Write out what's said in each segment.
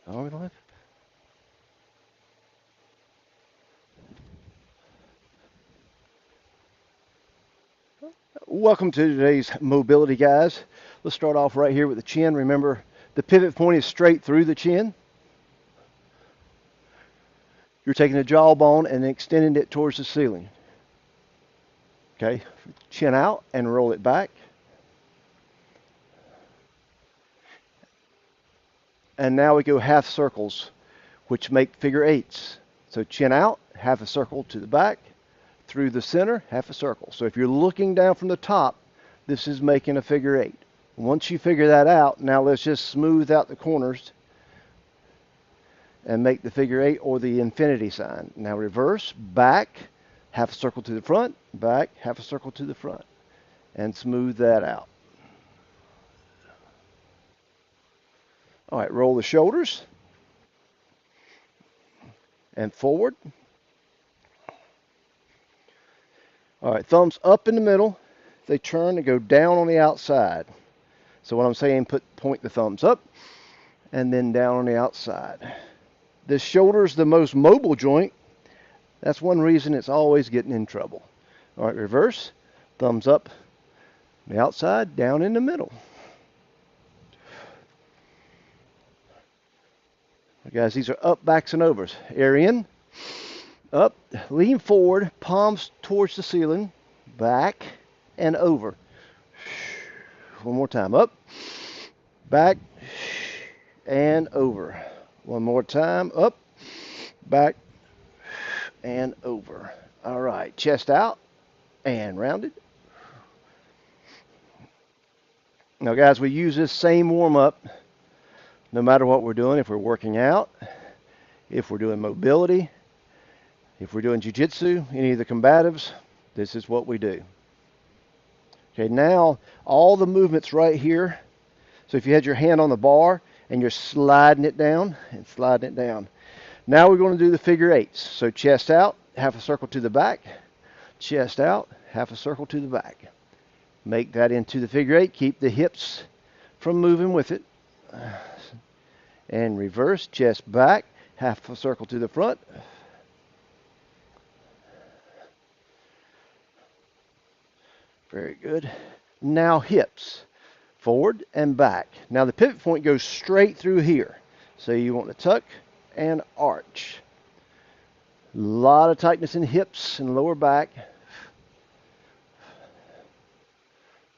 Are we live? Welcome to today's mobility, guys. Let's start off right here with the chin. Remember, the pivot point is straight through the chin. You're taking the jawbone and extending it towards the ceiling. Okay, chin out and roll it back. And now we go half circles, which make figure eights. So chin out, half a circle to the back, through the center, half a circle. So if you're looking down from the top, this is making a figure eight. Once you figure that out, now let's just smooth out the corners and make the figure eight or the infinity sign. Now reverse, back, half a circle to the front, back, half a circle to the front, and smooth that out. All right, roll the shoulders and forward. All right, thumbs up in the middle. They turn and go down on the outside. So what I'm saying, point the thumbs up and then down on the outside. The shoulder is the most mobile joint. That's one reason it's always getting in trouble. All right, reverse, thumbs up, the outside, down in the middle. Guys, these are up, backs, and overs. Air in, up, lean forward, palms towards the ceiling, back, and over. One more time, up, back, and over. One more time, up, back, and over. All right, chest out and rounded. Now, guys, we use this same warm-up no matter what we're doing. If we're working out, if we're doing mobility, if we're doing jiu-jitsu, any of the combatives, this is what we do. Okay, now all the movements right here. So if you had your hand on the bar and you're sliding it down and sliding it down. Now we're going to do the figure eights. So chest out, half a circle to the back, chest out, half a circle to the back. Make that into the figure eight. Keep the hips from moving with it. And reverse, chest back, half a circle to the front. Very good. Now hips, forward and back. Now the pivot point goes straight through here. So you want to tuck and arch. A lot of tightness in hips and lower back.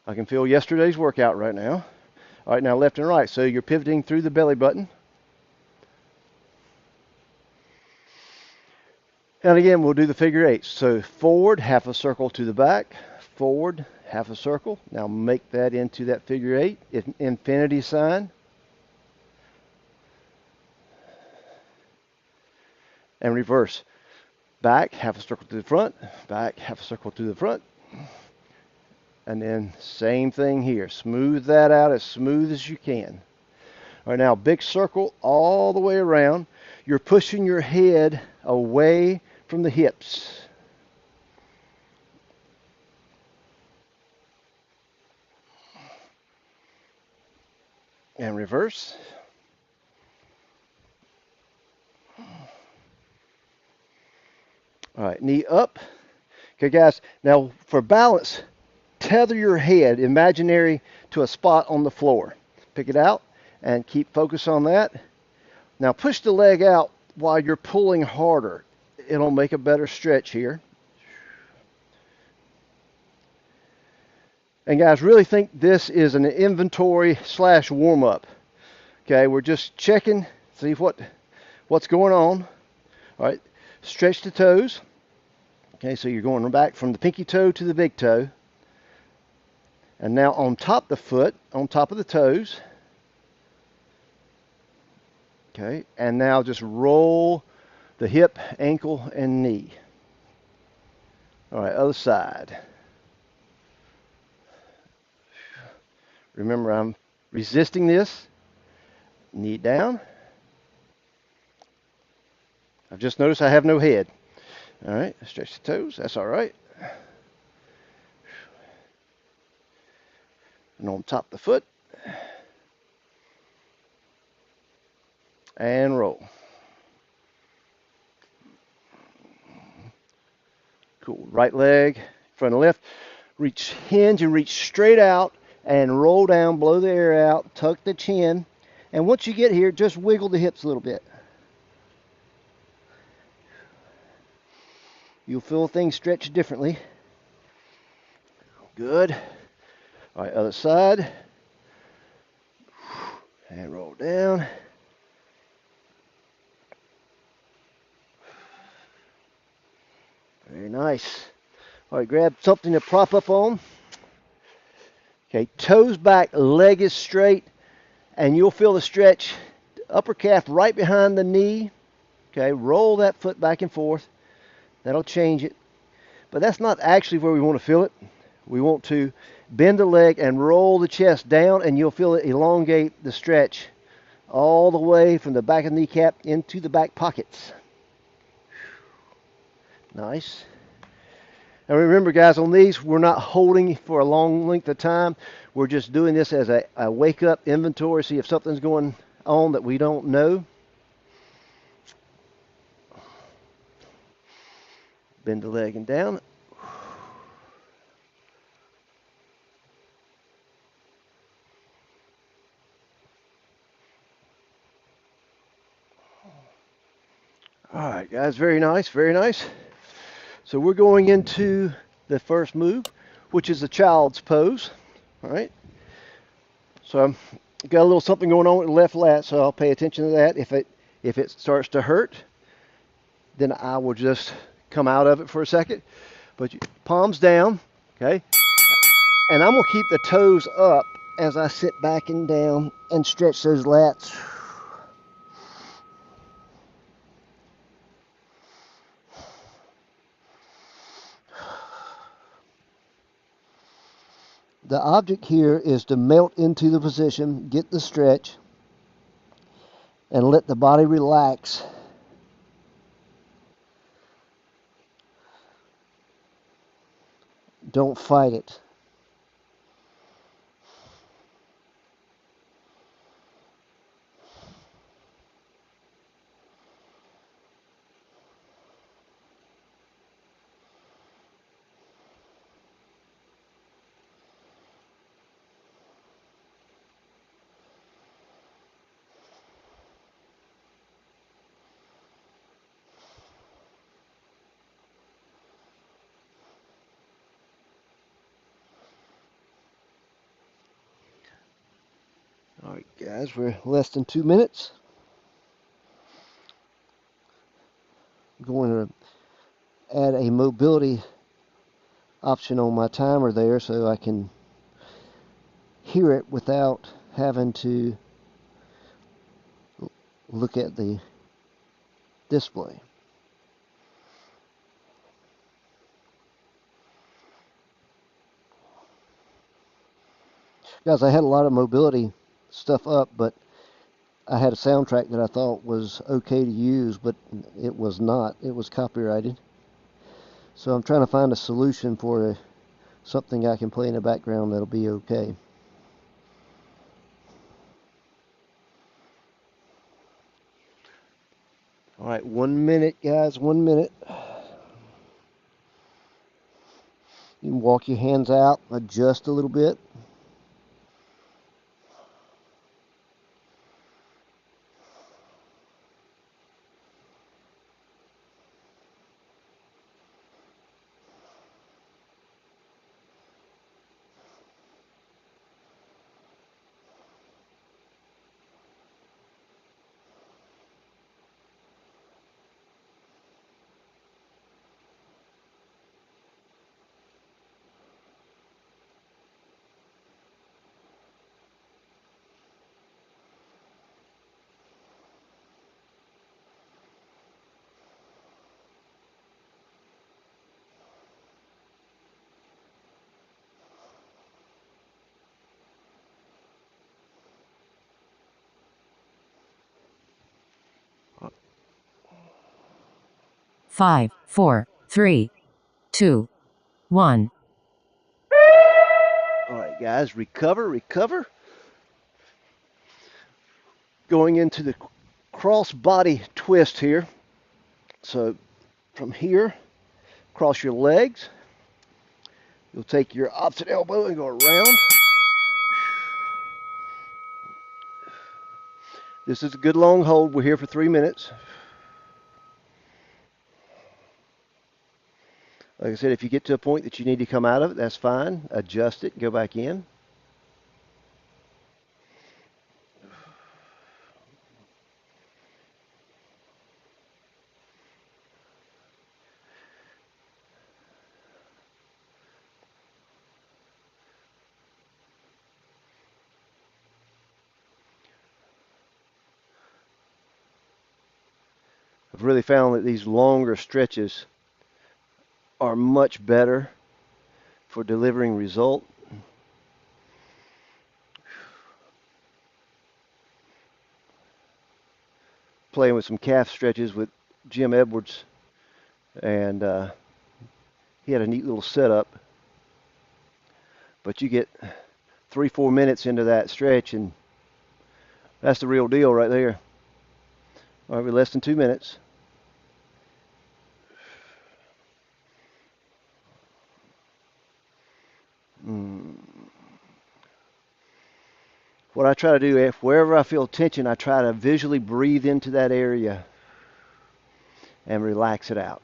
I can feel yesterday's workout right now. All right, now left and right. So you're pivoting through the belly button. And again, we'll do the figure eights. So forward, half a circle to the back. Forward, half a circle. Now make that into that figure eight, infinity sign. And reverse. Back, half a circle to the front. Back, half a circle to the front. And then same thing here. Smooth that out as smooth as you can. All right, now big circle all the way around. You're pushing your head away from the hips. And reverse. All right, knee up. Okay, guys, now for balance, tether your head imaginary to a spot on the floor. Pick it out and keep focus on that. Now push the leg out while you're pulling harder. It'll make a better stretch here. And guys, really think this is an inventory / warm-up. Okay, we're just checking, see what's going on. All right, stretch the toes. Okay, so you're going back from the pinky toe to the big toe. And now on top of the foot, on top of the toes. Okay, and now just roll the hip, ankle, and knee. All right, other side. Remember, I'm resisting this. Knee down. I've just noticed I have no head. All right, stretch the toes. That's all right. And on top of the foot. and roll. Cool. Right leg, front and left. Reach, hinge and reach straight out and roll down, blow the air out, tuck the chin. And once you get here, just wiggle the hips a little bit. You'll feel things stretch differently. Good. All right, other side. And roll down. Very nice. All right, grab something to prop up on. Okay, toes back, leg is straight, and you'll feel the stretch. Upper calf right behind the knee. Okay, roll that foot back and forth. That'll change it. But that's not actually where we want to feel it. We want to bend the leg and roll the chest down, and you'll feel it elongate the stretch all the way from the back of the kneecap into the back pockets. Nice. And remember, guys, on these, we're not holding for a long length of time. We're just doing this as a wake-up inventory, see if something's going on that we don't know. Bend the leg and down. All right, guys, very nice, very nice. So we're going into the first move, which is the child's pose. All right. So I've got a little something going on with the left lat, so I'll pay attention to that. If it starts to hurt, then I will just come out of it for a second. But palms down, okay? And I'm gonna keep the toes up as I sit back and down and stretch those lats. The object here is to melt into the position, get the stretch, and let the body relax. Don't fight it. All right, guys, we're less than 2 minutes. I'm going to add a mobility option on my timer there so I can hear it without having to look at the display. Guys, I had a lot of mobility stuff up, but I had a soundtrack that I thought was okay to use, but it was not. It was copyrighted. So I'm trying to find a solution for something I can play in the background that'll be okay. All right, 1 minute, guys, 1 minute. You can walk your hands out, adjust a little bit. Five, four, three, two, one. All right, guys, recover, recover. Going into the cross body twist here. So from here, cross your legs. You'll take your opposite elbow and go around. This is a good long hold. We're here for 3 minutes. Like I said, if you get to a point that you need to come out of it, that's fine. Adjust it, go back in. I've really found that these longer stretches are much better for delivering result. Playing with some calf stretches with Jim Edwards, and he had a neat little setup. But you get 3-4 minutes into that stretch, and that's the real deal right there. All right, we're less than 2 minutes. What I try to do, if wherever I feel tension, I try to visually breathe into that area and relax it out.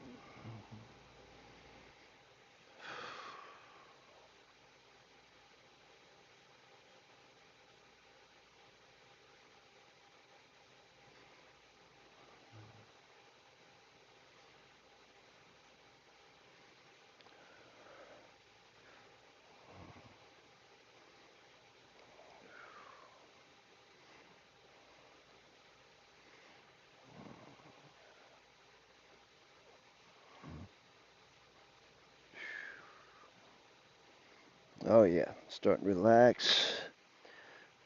Oh yeah, starting to relax.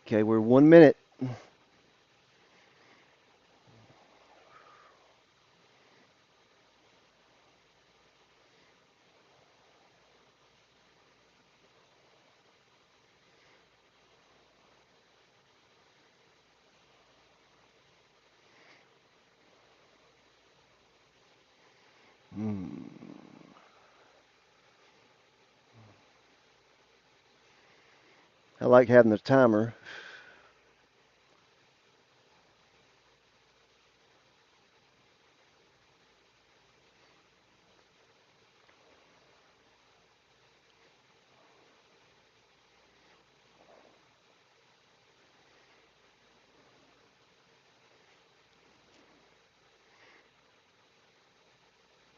Okay, we're 1 minute. I like having the timer.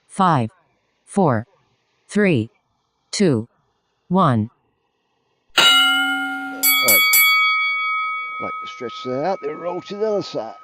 Five, 4, 3, 2, 1. All right, like to stretch that out, then roll to the other side.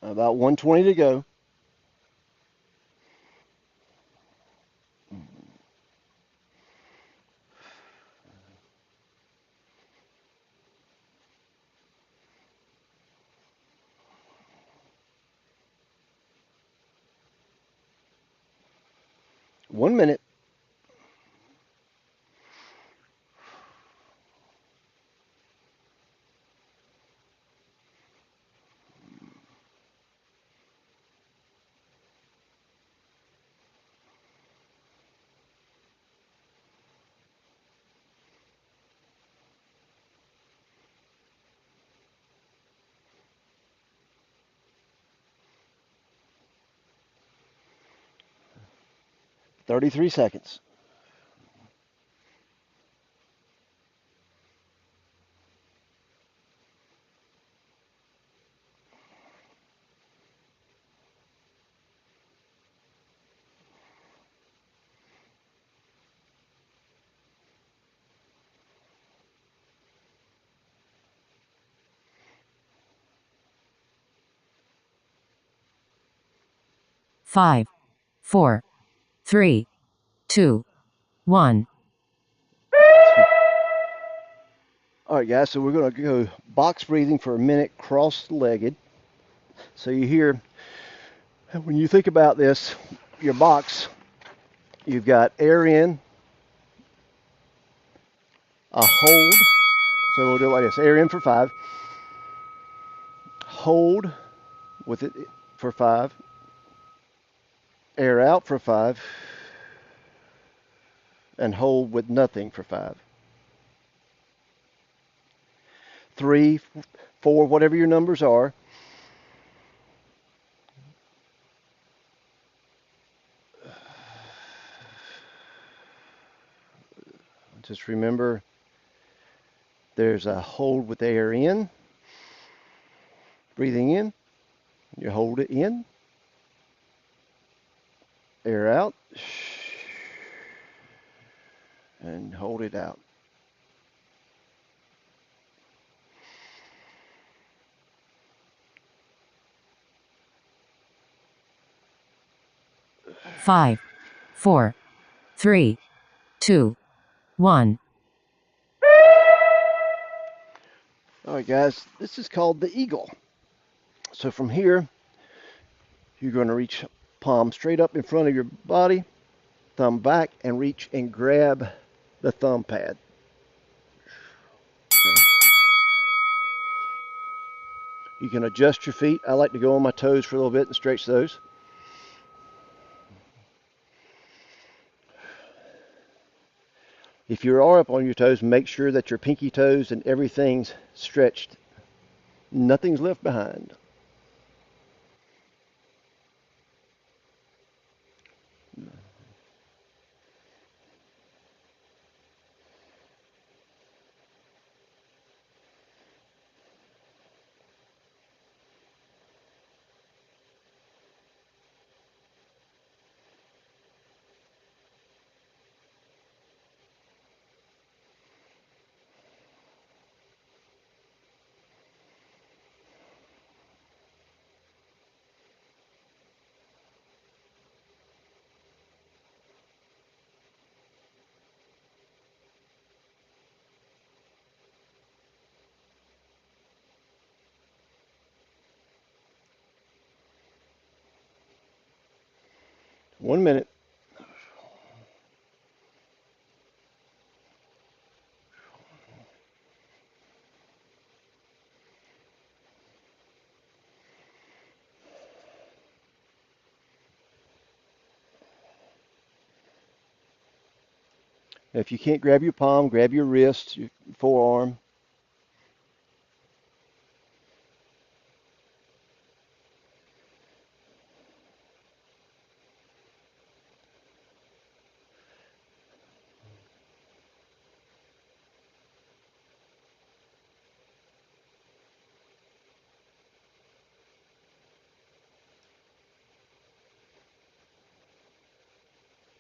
About 120 to go. 1 minute. Thirty-three seconds. 5, 4, 3, 2, 1. All right, guys, so we're going to go box breathing for a minute, cross-legged. So you hear, when you think about this, your box, you've got air in, a hold. So we'll do it like this. Air in for 5. Hold with it for 5. Air out for 5. And hold with nothing for 5. 3, 4, whatever your numbers are. Just remember there's a hold with air in. Breathing in, you hold it in. Air out. And hold it out. Five, 4, 3, 2, 1. All right, guys, this is called the eagle. So from here, you're going to reach palm straight up in front of your body, thumb back, and reach and grab the thumb pad. Okay. You can adjust your feet. I like to go on my toes for a little bit and stretch those. If you are up on your toes, make sure that your pinky toes and everything's stretched. Nothing's left behind. One minute. If you can't grab your palm, grab your wrist, your forearm.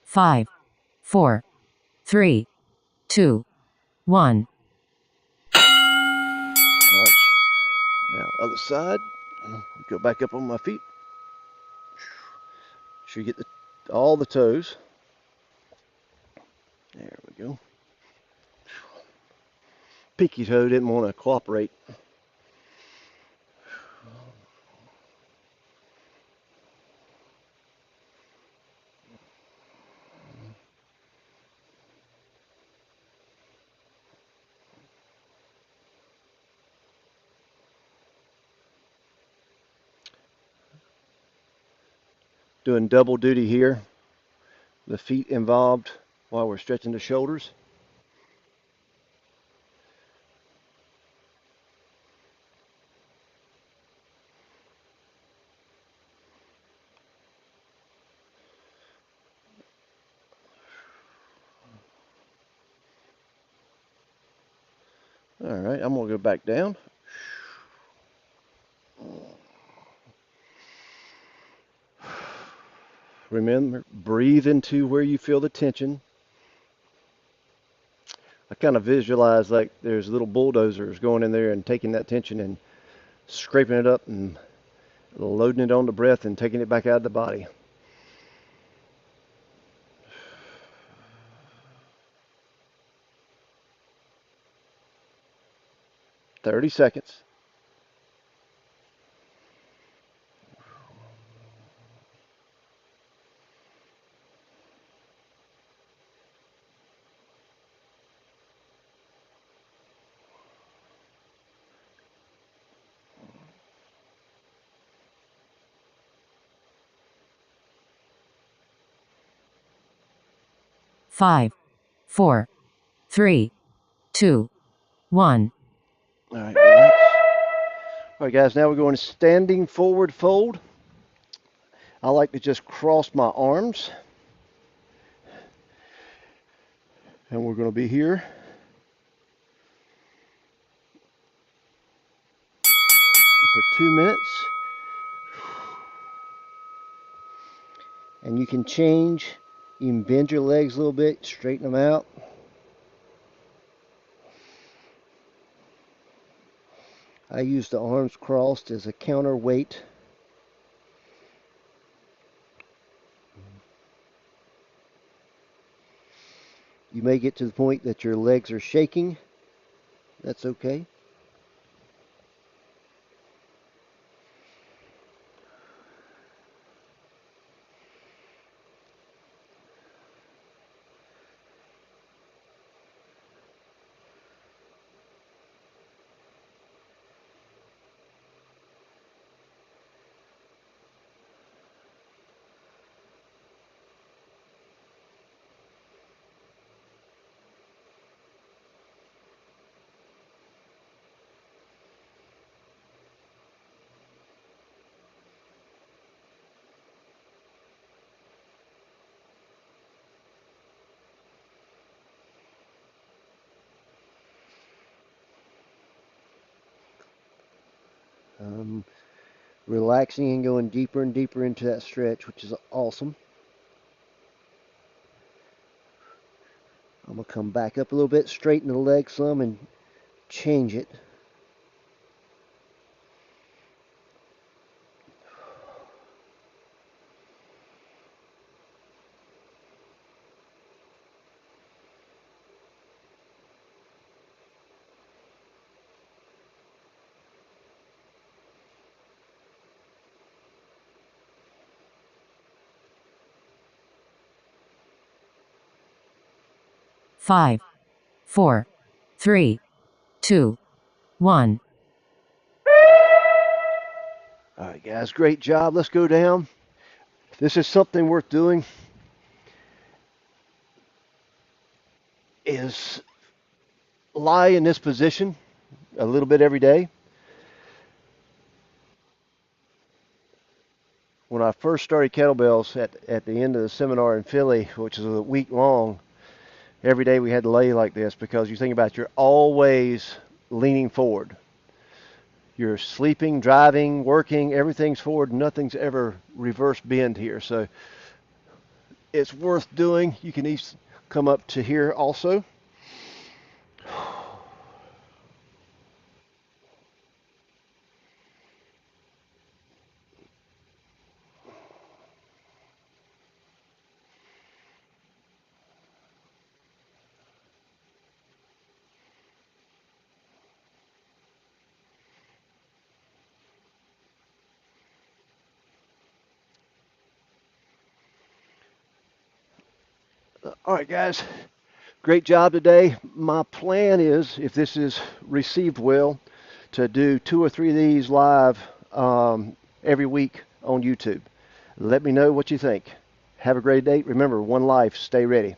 Five, 4, 3, 2, 1. All right. Now, other side. Go back up on my feet. Sure you get all the toes. There we go. Pinky toe didn't want to cooperate. Doing double duty here. The feet involved while we're stretching the shoulders. All right, I'm gonna go back down. Remember, breathe into where you feel the tension. I kind of visualize like there's little bulldozers going in there and taking that tension and scraping it up and loading it on the breath and taking it back out of the body. 30 seconds. Five, four, three, two, one. All right, relax. All right, guys, now we're going to standing forward fold. I like to just cross my arms. And we're going to be here for 2 minutes. And you can change. You can bend your legs a little bit, straighten them out. I use the arms crossed as a counterweight. You may get to the point that your legs are shaking. That's okay. Relaxing and going deeper and deeper into that stretch, which is awesome. I'm going to come back up a little bit, straighten the leg some, and change it. Five, four, three, two, one. All right, guys, great job. Let's go down. This is something worth doing. Is lie in this position a little bit every day. When I first started kettlebells at the end of the seminar in Philly, which is a week long, every day we had to lay like this because you think about it, you're always leaning forward. You're sleeping, driving, working, everything's forward. Nothing's ever reverse bend here. So it's worth doing. You can each come up to here also. All right, guys. Great job today. My plan is, if this is received well, to do 2 or 3 of these live every week on YouTube. Let me know what you think. Have a great day. Remember, one life, stay ready.